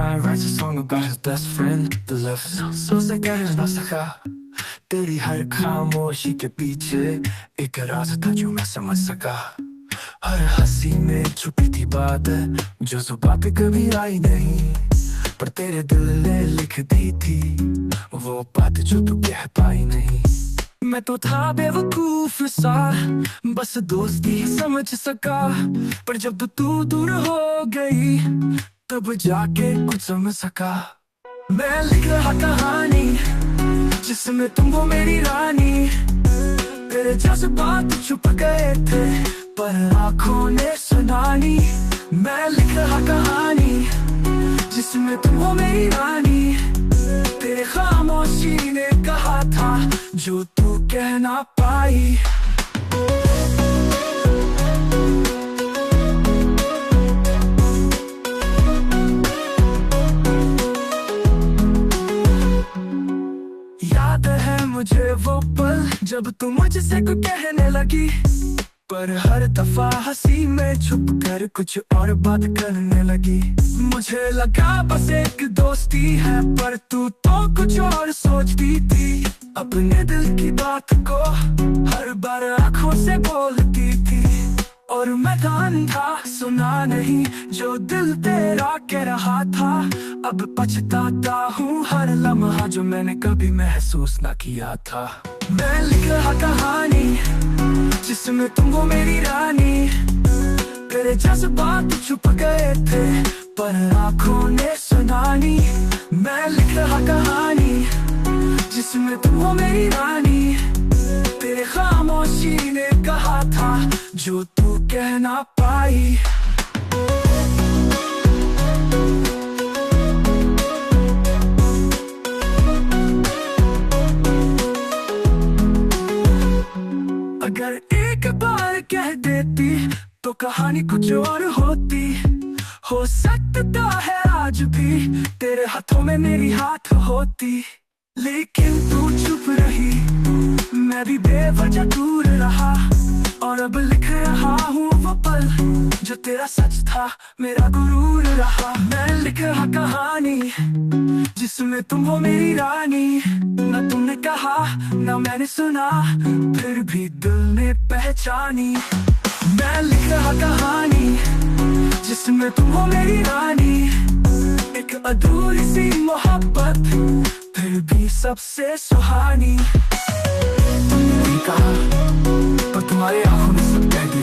guy writes a song about his best friend. The love sounds like there's ना सका तेरी हर खामोशी के पीछे एक राज था जो मैं समझ सका। हर हंसी में छुपी थी बात जो जुबान पे कभी आई नहीं, पर तेरे दिल ने लिख दी थी वो बात जो तू कह पाई नहीं। मैं तो था बेवकूफ सा, बस दोस्ती समझ सका, पर जब तू दूर हो गई तब जाके कुछ समझ सका। मैं लिख रहा कहानी जिसमें तुम हो मेरी रानी, तेरे जज्बात छुप गए थे पर आंखों ने सुनानी। मैं लिख रहा कहानी जिसमें तुम हो मेरी रानी, तेरे खामोशी ने कहा था जो तू कह ना पाई। याद है मुझे वो पल जब तू मुझसे कुछ कहने लगी, पर हर दफा हंसी में छुप कर कुछ और बात करने लगी। मुझे लगा बस एक दोस्ती है, पर तू तो कुछ और सोचती थी। अपने दिल की बात को हर बार आंखों से बोलती थी, और मैं कान था सुना नहीं जो दिल तेरा कह रहा था। अब पछताता हूँ हर लम्हा जो मैंने कभी महसूस ना किया था। मैं लिख रहा कहानी जिसमें तुम हो मेरी रानी, तेरे जज्बात छुप गए थे पर आंखों ने सुनानी। मैं लिख रहा कहानी जिसमें तुम हो मेरी रानी, तेरे खामोशी ने कहा था जो तू कह ना पाई। अगर एक बार कह देती तो कहानी कुछ और होती। हो सकता है आज भी तेरे हाथों में मेरी हाथ होती, लेकिन तू चुप रही, मैं भी बेवजह दूर रहा। और अब लिख रहा हूँ वो पल जो तेरा सच था मेरा गुरूर रहा। मैं लिख रहा कहानी जिसमें तुम हो मेरी रानी, ना तुमने कहा ना मैंने सुना, फिर भी दिल ने पहचानी। मैं लिख रहा कहानी जिसमें तुम हो मेरी रानी, एक अधूरी सी मोहब्बत फिर भी सबसे सुहानी। तुमने नहीं कहा पर तुम्हारी आंखों ने सब कह दिया।